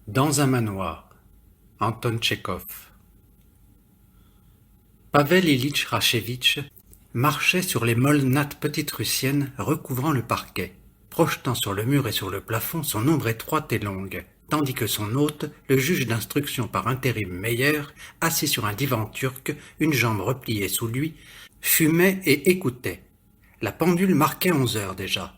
Dans un manoir, Anton Tchekhov. Pavel Ilitch Rachevitch marchait sur les molles nattes petites russiennes recouvrant le parquet, projetant sur le mur et sur le plafond son ombre étroite et longue, tandis que son hôte, le juge d'instruction par intérim Meyer, assis sur un divan turc, une jambe repliée sous lui, fumait et écoutait. La pendule marquait 11 heures déjà.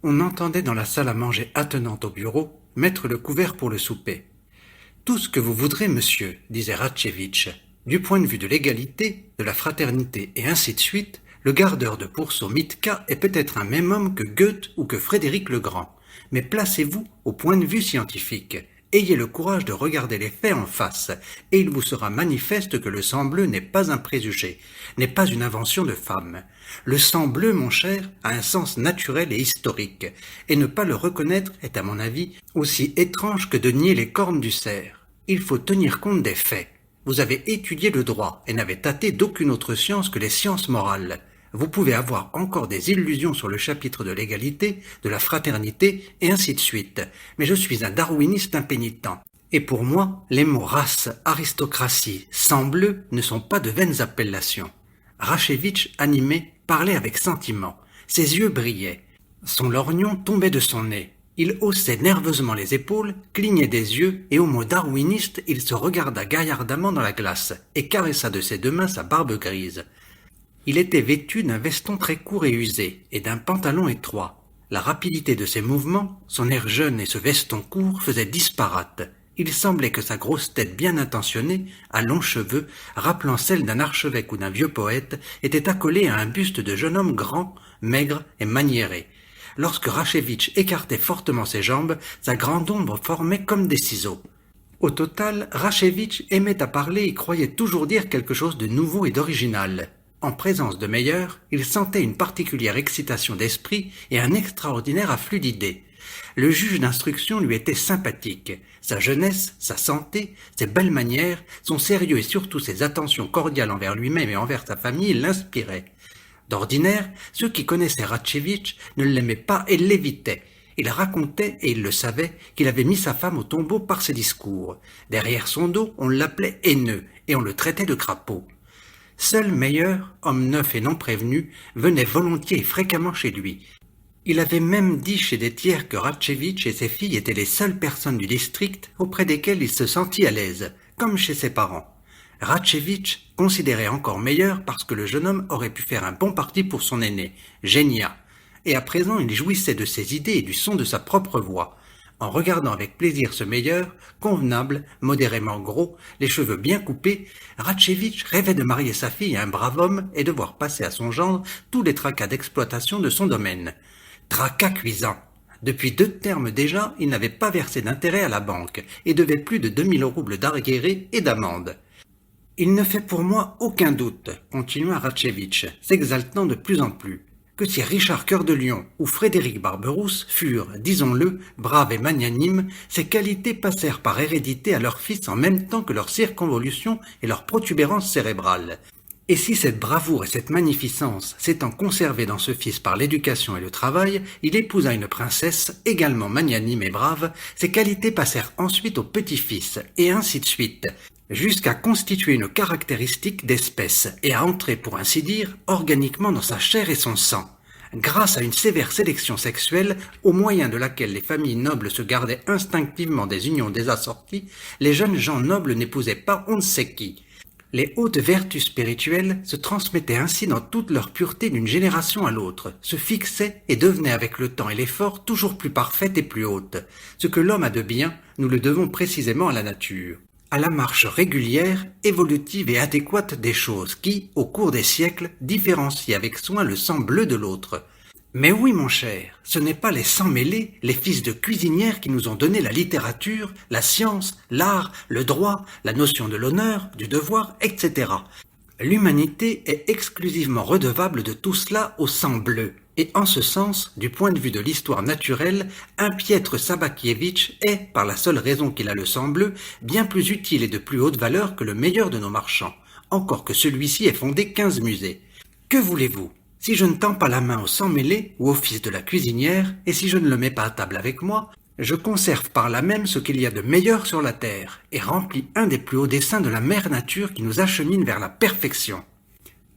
On entendait dans la salle à manger attenante au bureau mettre le couvert pour le souper. « Tout ce que vous voudrez, monsieur, disait Rachevitch. Du point de vue de l'égalité, de la fraternité et ainsi de suite, le gardeur de pourceau Mitka est peut-être un même homme que Goethe ou que Frédéric le Grand. Mais placez-vous au point de vue scientifique. Ayez le courage de regarder les faits en face, et il vous sera manifeste que le sang bleu n'est pas un préjugé, n'est pas une invention de femme. Le sang bleu, mon cher, a un sens naturel et historique, et ne pas le reconnaître est, à mon avis, aussi étrange que de nier les cornes du cerf. Il faut tenir compte des faits. Vous avez étudié le droit et n'avez tâté d'aucune autre science que les sciences morales. Vous pouvez avoir encore des illusions sur le chapitre de l'égalité, de la fraternité, et ainsi de suite. Mais je suis un darwiniste impénitent. Et pour moi, les mots race, aristocratie, sang bleu ne sont pas de vaines appellations. Rachevitch, animé, parlait avec sentiment. Ses yeux brillaient. Son lorgnon tombait de son nez. Il haussait nerveusement les épaules, clignait des yeux, et au mot darwiniste, il se regarda gaillardement dans la glace, et caressa de ses deux mains sa barbe grise. Il était vêtu d'un veston très court et usé, et d'un pantalon étroit. La rapidité de ses mouvements, son air jeune et ce veston court faisaient disparate. Il semblait que sa grosse tête bien intentionnée, à longs cheveux, rappelant celle d'un archevêque ou d'un vieux poète, était accolée à un buste de jeune homme grand, maigre et maniéré. Lorsque Rachevitch écartait fortement ses jambes, sa grande ombre formait comme des ciseaux. Au total, Rachevitch aimait à parler et croyait toujours dire quelque chose de nouveau et d'original. En présence de Meyer, il sentait une particulière excitation d'esprit et un extraordinaire afflux d'idées. Le juge d'instruction lui était sympathique. Sa jeunesse, sa santé, ses belles manières, son sérieux et surtout ses attentions cordiales envers lui-même et envers sa famille l'inspiraient. D'ordinaire, ceux qui connaissaient Rachevitch ne l'aimaient pas et l'évitaient. Il racontait, et il le savait, qu'il avait mis sa femme au tombeau par ses discours. Derrière son dos, on l'appelait haineux, et on le traitait de crapaud. Seul Meyer, homme neuf et non prévenu, venait volontiers et fréquemment chez lui. Il avait même dit chez des tiers que Rachevitch et ses filles étaient les seules personnes du district auprès desquelles il se sentit à l'aise, comme chez ses parents. Rachevitch considérait encore Meyer parce que le jeune homme aurait pu faire un bon parti pour son aîné, Genia, et à présent il jouissait de ses idées et du son de sa propre voix. En regardant avec plaisir ce Meyer, convenable, modérément gros, les cheveux bien coupés, Rachevitch rêvait de marier sa fille à un brave homme et de voir passer à son gendre tous les tracas d'exploitation de son domaine. Tracas cuisants. Depuis 2 termes déjà, il n'avait pas versé d'intérêt à la banque et devait plus de 2000 roubles d'arriérés et d'amende. Il ne fait pour moi aucun doute, continua Rachevitch, s'exaltant de plus en plus, que si Richard Cœur de Lion ou Frédéric Barberousse furent, disons-le, braves et magnanimes, ces qualités passèrent par hérédité à leurs fils en même temps que leur circonvolution et leur protubérance cérébrale. Et si cette bravoure et cette magnificence s'étant conservées dans ce fils par l'éducation et le travail, il épousa une princesse également magnanime et brave, ces qualités passèrent ensuite au petit-fils, et ainsi de suite, jusqu'à constituer une caractéristique d'espèce et à entrer, pour ainsi dire, organiquement dans sa chair et son sang. Grâce à une sévère sélection sexuelle, au moyen de laquelle les familles nobles se gardaient instinctivement des unions désassorties, les jeunes gens nobles n'épousaient pas on ne sait qui. Les hautes vertus spirituelles se transmettaient ainsi dans toute leur pureté d'une génération à l'autre, se fixaient et devenaient avec le temps et l'effort toujours plus parfaites et plus hautes. Ce que l'homme a de bien, nous le devons précisément à la nature, à la marche régulière, évolutive et adéquate des choses qui, au cours des siècles, différencient avec soin le sang bleu de l'autre. Mais oui, mon cher, ce n'est pas les sangs mêlés, les fils de cuisinières qui nous ont donné la littérature, la science, l'art, le droit, la notion de l'honneur, du devoir, etc. L'humanité est exclusivement redevable de tout cela au sang bleu. Et en ce sens, du point de vue de l'histoire naturelle, un piètre Sabakievitch est, par la seule raison qu'il a le sang bleu, bien plus utile et de plus haute valeur que le meilleur de nos marchands, encore que celui-ci ait fondé 15 musées. Que voulez-vous ? Si je ne tends pas la main au sang mêlé ou au fils de la cuisinière, et si je ne le mets pas à table avec moi, Je conserve par là même ce qu'il y a de meilleur sur la terre, et remplis un des plus hauts desseins de la mère nature qui nous achemine vers la perfection. »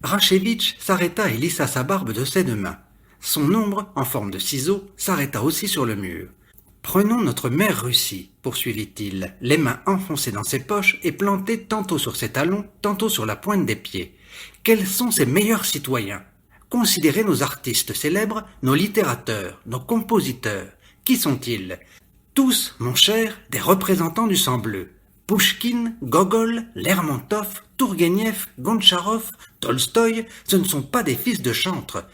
Rachevitch s'arrêta et lissa sa barbe de ses deux mains. Son ombre, en forme de ciseau, s'arrêta aussi sur le mur. « Prenons notre mère Russie, poursuivit-il, les mains enfoncées dans ses poches et plantées tantôt sur ses talons, tantôt sur la pointe des pieds. Quels sont ses meilleurs citoyens? Considérez nos artistes célèbres, nos littérateurs, nos compositeurs. Qui sont-ils? Tous, mon cher, des représentants du sang bleu. Pouchkine, Gogol, Lermontov, Tourgueniev, Gontcharov, Tolstoï, ce ne sont pas des fils de chantres.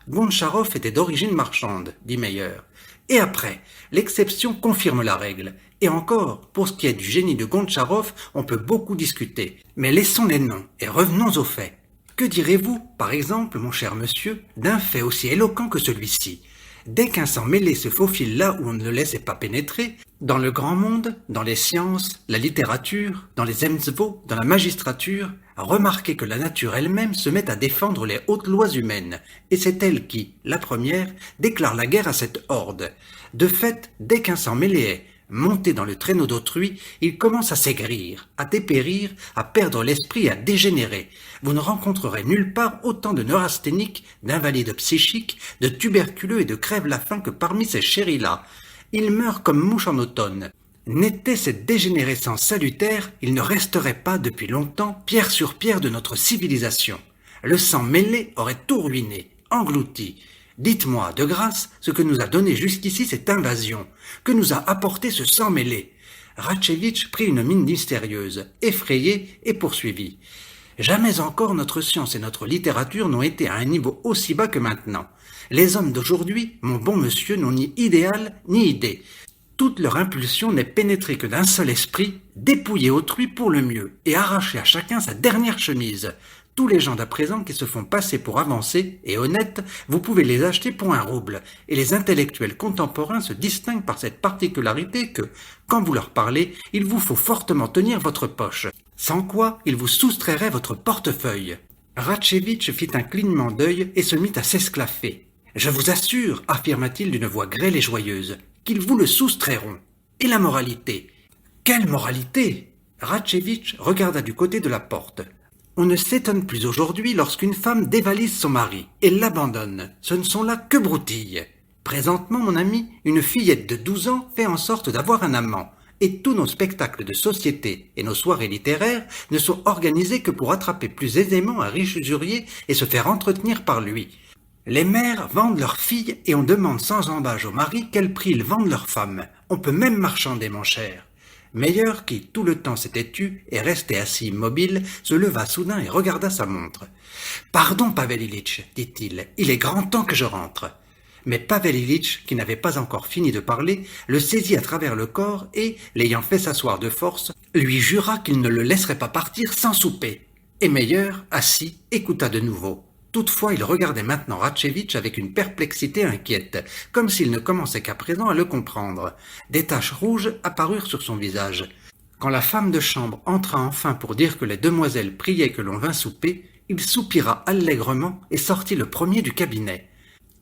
Gontcharov était d'origine marchande, dit Meyer. Et après, l'exception confirme la règle. Et encore, pour ce qui est du génie de Gontcharov, on peut beaucoup discuter. Mais laissons les noms et revenons aux faits. Que direz-vous, par exemple, mon cher monsieur, d'un fait aussi éloquent que celui-ci? Dès qu'un sang mêlé se faufile là où on ne le laissait pas pénétrer, dans le grand monde, dans les sciences, la littérature, dans les emsvo, dans la magistrature, remarquez que la nature elle-même se met à défendre les hautes lois humaines, et c'est elle qui, la première, déclare la guerre à cette horde. De fait, dès qu'un sang mêlé est monté dans le traîneau d'autrui, il commence à s'aigrir, à dépérir, à perdre l'esprit, à dégénérer. Vous ne rencontrerez nulle part autant de neurasthéniques, d'invalides psychiques, de tuberculeux et de crève-la-faim que parmi ces chéris-là. Ils meurent comme mouches en automne. N'était cette dégénérescence salutaire, il ne resterait pas depuis longtemps pierre sur pierre de notre civilisation. Le sang mêlé aurait tout ruiné, englouti. Dites-moi, de grâce, ce que nous a donné jusqu'ici cette invasion, que nous a apporté ce sang mêlé. Rachevitch prit une mine mystérieuse, effrayée, et poursuivit. Jamais encore notre science et notre littérature n'ont été à un niveau aussi bas que maintenant. Les hommes d'aujourd'hui, mon bon monsieur, n'ont ni idéal ni idée. Toute leur impulsion n'est pénétrée que d'un seul esprit, dépouiller autrui pour le mieux, et arracher à chacun sa dernière chemise. Tous les gens d'à présent qui se font passer pour avancés et honnêtes, vous pouvez les acheter pour 1 rouble, et les intellectuels contemporains se distinguent par cette particularité que, quand vous leur parlez, il vous faut fortement tenir votre poche, sans quoi ils vous soustrairaient votre portefeuille. Rachevitch fit un clignement d'œil et se mit à s'esclaffer. « Je vous assure, affirma-t-il d'une voix grêle et joyeuse, qu'ils vous le soustrairont. Et la moralité? » « Quelle moralité ?» Rachevitch regarda du côté de la porte. On ne s'étonne plus aujourd'hui lorsqu'une femme dévalise son mari et l'abandonne. Ce ne sont là que broutilles. Présentement, mon ami, une fillette de 12 ans fait en sorte d'avoir un amant. Et tous nos spectacles de société et nos soirées littéraires ne sont organisés que pour attraper plus aisément un riche usurier et se faire entretenir par lui. Les mères vendent leurs filles et on demande sans embâche aux maris quel prix ils vendent leurs femmes. On peut même marchander, mon cher. Meyer, qui tout le temps s'était tu et restait assis immobile, se leva soudain et regarda sa montre. « Pardon, Pavel Ilitch, dit-il, il est grand temps que je rentre. » Mais Pavel Ilitch, qui n'avait pas encore fini de parler, le saisit à travers le corps et, l'ayant fait s'asseoir de force, lui jura qu'il ne le laisserait pas partir sans souper. Et Meyer, assis, écouta de nouveau. Toutefois, il regardait maintenant Rachevitch avec une perplexité inquiète, comme s'il ne commençait qu'à présent à le comprendre. Des taches rouges apparurent sur son visage. Quand la femme de chambre entra enfin pour dire que les demoiselles priaient que l'on vînt souper, il soupira allègrement et sortit le premier du cabinet.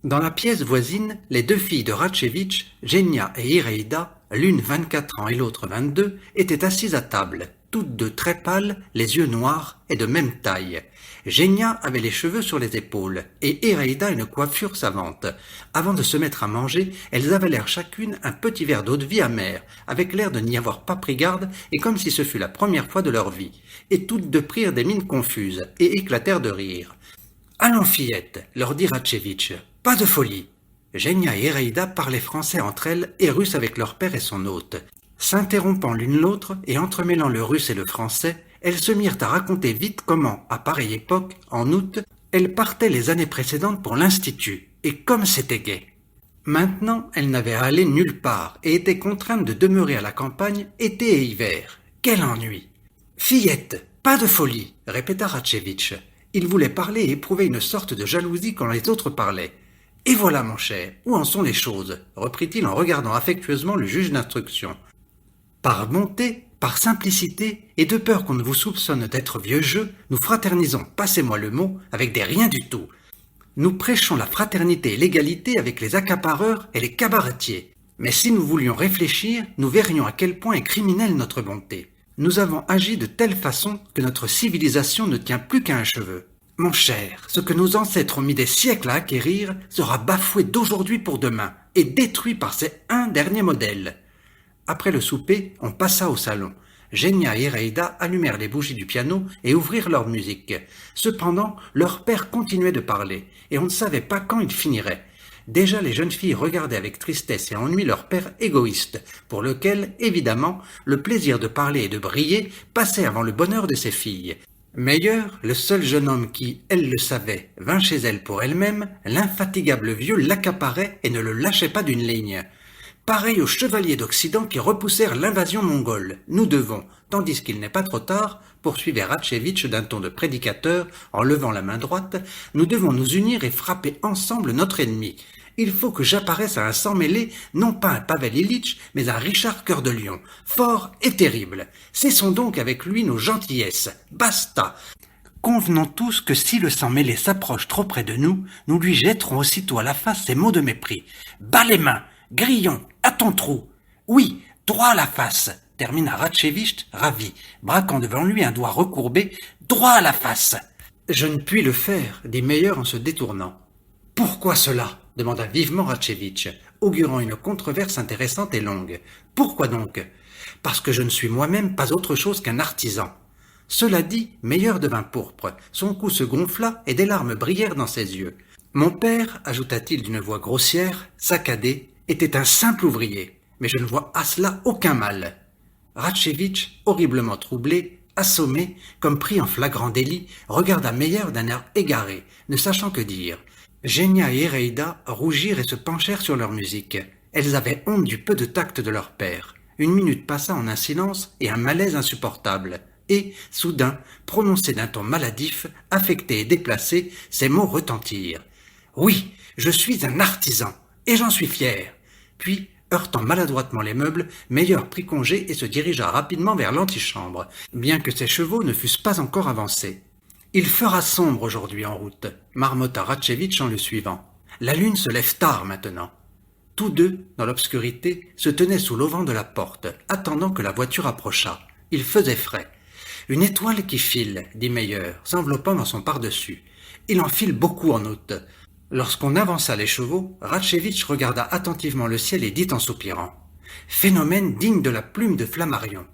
Dans la pièce voisine, les 2 filles de Rachevitch, Genia et Ireida, l'une 24 ans et l'autre 22, étaient assises à table, toutes 2 très pâles, les yeux noirs et de même taille. Genia avait les cheveux sur les épaules et Ireida une coiffure savante. Avant de se mettre à manger, elles avalèrent chacune un petit verre d'eau-de-vie amère, avec l'air de n'y avoir pas pris garde et comme si ce fût la première fois de leur vie. Et toutes 2 prirent des mines confuses et éclatèrent de rire. « Allons, fillettes, leur dit Rachevitch, pas de folie. » Genia et Ireida parlaient français entre elles et russe avec leur père et son hôte. S'interrompant l'une l'autre et entremêlant le russe et le français, elles se mirent à raconter vite comment, à pareille époque, en août, elles partaient les années précédentes pour l'Institut, et comme c'était gai. Maintenant, elles n'avaient à aller nulle part et étaient contraintes de demeurer à la campagne été et hiver. Quel ennui! Fillette, pas de folie, répéta Rachevitch. Il voulait parler et éprouver une sorte de jalousie quand les autres parlaient. Et voilà, mon cher, où en sont les choses, reprit-il en regardant affectueusement le juge d'instruction. Par bonté, par simplicité, et de peur qu'on ne vous soupçonne d'être vieux jeu, nous fraternisons, passez-moi le mot, avec des rien du tout. Nous prêchons la fraternité et l'égalité avec les accapareurs et les cabaretiers. Mais si nous voulions réfléchir, nous verrions à quel point est criminelle notre bonté. Nous avons agi de telle façon que notre civilisation ne tient plus qu'à un cheveu. Mon cher, ce que nos ancêtres ont mis des siècles à acquérir sera bafoué d'aujourd'hui pour demain et détruit par ces un dernier modèle. Après le souper, on passa au salon. Genia et Reida allumèrent les bougies du piano et ouvrirent leur musique. Cependant, leur père continuait de parler, et on ne savait pas quand il finirait. Déjà les jeunes filles regardaient avec tristesse et ennui leur père égoïste, pour lequel, évidemment, le plaisir de parler et de briller passait avant le bonheur de ses filles. Meilleur, le seul jeune homme qui, elle le savait, vint chez elle pour elle-même, l'infatigable vieux l'accaparait et ne le lâchait pas d'une ligne. Pareil aux chevaliers d'Occident qui repoussèrent l'invasion mongole, nous devons, tandis qu'il n'est pas trop tard, poursuivait Ratchevitch d'un ton de prédicateur en levant la main droite, nous devons nous unir et frapper ensemble notre ennemi. Il faut que j'apparaisse à un sang mêlé, non pas un Pavel Ilitch, mais un Richard Cœur de Lion, fort et terrible. Cessons donc avec lui nos gentillesses. Basta. Convenons tous que si le sang mêlé s'approche trop près de nous, nous lui jetterons aussitôt à la face ces mots de mépris. Bas les mains, grillons, à ton trou. Oui, droit à la face, termina Ratchevitch, ravi, braquant devant lui un doigt recourbé, droit à la face. Je ne puis le faire, dit Meyer en se détournant. Pourquoi cela? Demanda vivement Ratchevitch, augurant une controverse intéressante et longue. Pourquoi donc? Parce que je ne suis moi-même pas autre chose qu'un artisan. Cela dit, Meyer devint pourpre, son cou se gonfla et des larmes brillèrent dans ses yeux. Mon père, ajouta-t-il d'une voix grossière, saccadée, était un simple ouvrier, mais je ne vois à cela aucun mal. Ratchevitch, horriblement troublé, assommé, comme pris en flagrant délit, regarda Meyer d'un air égaré, ne sachant que dire. Genia et Reida rougirent et se penchèrent sur leur musique. Elles avaient honte du peu de tact de leur père. Une minute passa en un silence et un malaise insupportable. Et, soudain, prononcés d'un ton maladif, affecté et déplacé, ces mots retentirent. « Oui, je suis un artisan, et j'en suis fier. » Puis, heurtant maladroitement les meubles, Meyer prit congé et se dirigea rapidement vers l'antichambre, bien que ses chevaux ne fussent pas encore avancés. « Il fera sombre aujourd'hui en route, » marmotta Ratchevitch en le suivant. « La lune se lève tard maintenant. » Tous deux, dans l'obscurité, se tenaient sous l'auvent de la porte, attendant que la voiture approchât. Il faisait frais. « Une étoile qui file, » dit Meyer, s'enveloppant dans son pardessus. « Il en file beaucoup en août. » Lorsqu'on avança les chevaux, Ratchevitch regarda attentivement le ciel et dit en soupirant. « Phénomène digne de la plume de Flammarion. »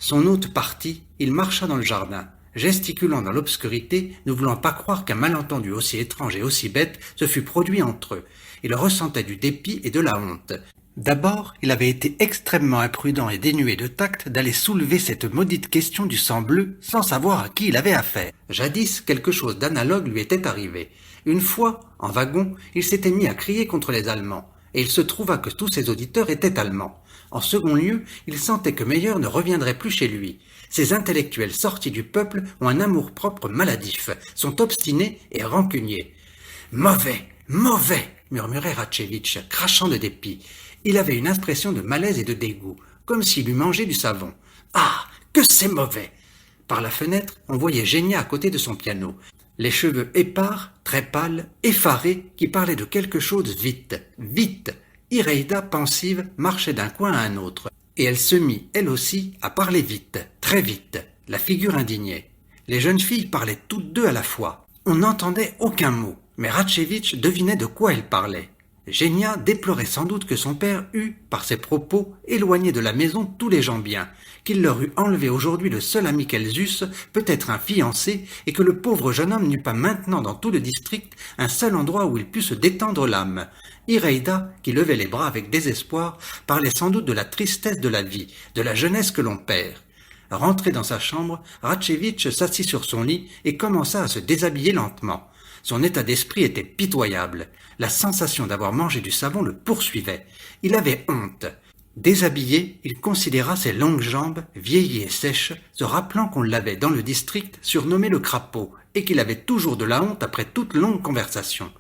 Son hôte parti, il marcha dans le jardin, gesticulant dans l'obscurité, ne voulant pas croire qu'un malentendu aussi étrange et aussi bête se fût produit entre eux. Il ressentait du dépit et de la honte. D'abord, il avait été extrêmement imprudent et dénué de tact d'aller soulever cette maudite question du sang bleu sans savoir à qui il avait affaire. Jadis, quelque chose d'analogue lui était arrivé. Une fois, en wagon, il s'était mis à crier contre les Allemands, et il se trouva que tous ses auditeurs étaient allemands. En second lieu, il sentait que Meyer ne reviendrait plus chez lui. Ces intellectuels sortis du peuple ont un amour-propre maladif, sont obstinés et rancuniers. « Mauvais, mauvais !» murmurait Ratchevitch, crachant de dépit. Il avait une impression de malaise et de dégoût, comme s'il eût mangé du savon. « Ah, que c'est mauvais !» Par la fenêtre, on voyait Genia à côté de son piano, les cheveux épars, très pâles, effarés, qui parlaient de quelque chose vite, vite. Iraida, pensive, marchait d'un coin à un autre, et elle se mit, elle aussi, à parler vite, très vite, la figure indignée. Les jeunes filles parlaient toutes deux à la fois. On n'entendait aucun mot, mais Ratchevitch devinait de quoi elles parlaient. Genia déplorait sans doute que son père eût, par ses propos, éloigné de la maison tous les gens bien, qu'il leur eût enlevé aujourd'hui le seul ami qu'elles eussent, peut-être un fiancé, et que le pauvre jeune homme n'eût pas maintenant dans tout le district un seul endroit où il pût se détendre l'âme. Iraida, qui levait les bras avec désespoir, parlait sans doute de la tristesse de la vie, de la jeunesse que l'on perd. Rentré dans sa chambre, Ratchevitch s'assit sur son lit et commença à se déshabiller lentement. Son état d'esprit était pitoyable. La sensation d'avoir mangé du savon le poursuivait. Il avait honte. Déshabillé, il considéra ses longues jambes, vieillies et sèches, se rappelant qu'on l'avait, dans le district, surnommé le crapaud, et qu'il avait toujours de la honte après toute longue conversation.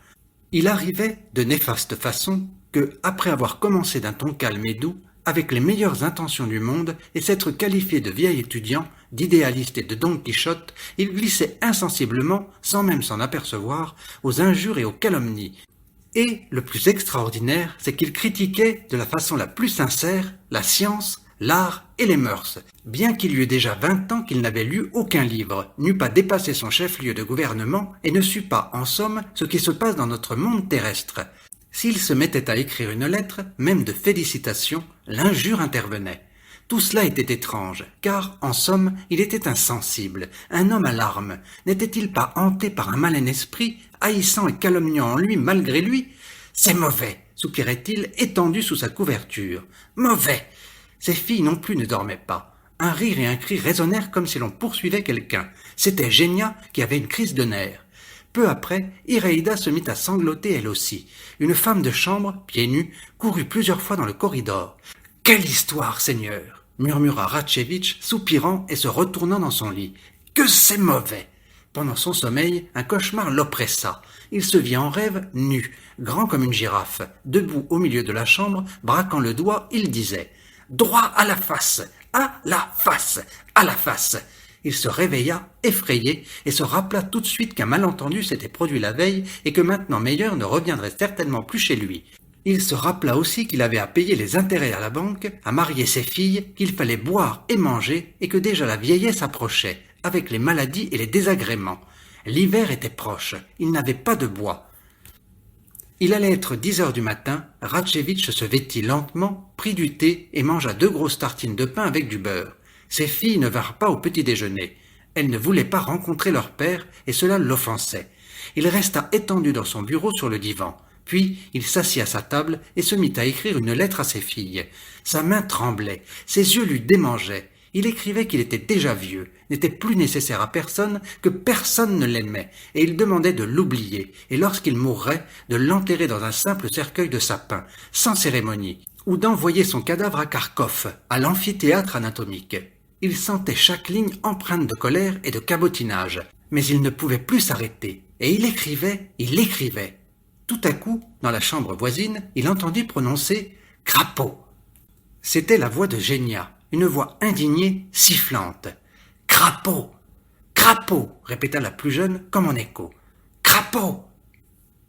Il arrivait, de néfaste façon, que, après avoir commencé d'un ton calme et doux, avec les meilleures intentions du monde, et s'être qualifié de vieil étudiant, d'idéaliste et de Don Quichotte, il glissait insensiblement, sans même s'en apercevoir, aux injures et aux calomnies, Et le plus extraordinaire, c'est qu'il critiquait de la façon la plus sincère la science, l'art et les mœurs, bien qu'il y eût déjà 20 ans qu'il n'avait lu aucun livre, n'eût pas dépassé son chef-lieu de gouvernement et ne sût pas, en somme, ce qui se passe dans notre monde terrestre. S'il se mettait à écrire une lettre, même de félicitations, l'injure intervenait. Tout cela était étrange, car, en somme, il était insensible, un homme à larmes. N'était-il pas hanté par un malin esprit, haïssant et calomniant en lui malgré lui? C'est mauvais, soupirait-il, étendu sous sa couverture. Mauvais! Ses filles non plus ne dormaient pas. Un rire et un cri résonnèrent comme si l'on poursuivait quelqu'un. C'était Génia qui avait une crise de nerfs. Peu après, Ireida se mit à sangloter elle aussi. Une femme de chambre, pieds nus, courut plusieurs fois dans le corridor. « Quelle histoire, Seigneur !» murmura Ratchevitch, soupirant et se retournant dans son lit. « Que c'est mauvais !» Pendant son sommeil, un cauchemar l'oppressa. Il se vit en rêve, nu, grand comme une girafe. Debout au milieu de la chambre, braquant le doigt, il disait « Droit à la face, à la face, à la face !» Il se réveilla, effrayé, et se rappela tout de suite qu'un malentendu s'était produit la veille et que maintenant Meyer ne reviendrait certainement plus chez lui. Il se rappela aussi qu'il avait à payer les intérêts à la banque, à marier ses filles, qu'il fallait boire et manger, et que déjà la vieillesse approchait, avec les maladies et les désagréments. L'hiver était proche, il n'avait pas de bois. Il allait être 10 heures du matin, Ratchevitch se vêtit lentement, prit du thé et mangea 2 grosses tartines de pain avec du beurre. Ses filles ne vinrent pas au petit déjeuner. Elles ne voulaient pas rencontrer leur père et cela l'offensait. Il resta étendu dans son bureau sur le divan. Puis il s'assit à sa table et se mit à écrire une lettre à ses filles. Sa main tremblait, ses yeux lui démangeaient. Il écrivait qu'il était déjà vieux, n'était plus nécessaire à personne, que personne ne l'aimait, et il demandait de l'oublier, et lorsqu'il mourrait, de l'enterrer dans un simple cercueil de sapin, sans cérémonie, ou d'envoyer son cadavre à Kharkov, à l'amphithéâtre anatomique. Il sentait chaque ligne empreinte de colère et de cabotinage, mais il ne pouvait plus s'arrêter, et il écrivait. Tout à coup, dans la chambre voisine, il entendit prononcer « Crapaud ». C'était la voix de Génia, une voix indignée, sifflante. « Crapaud ! Crapaud !» répéta la plus jeune comme en écho. « Crapaud !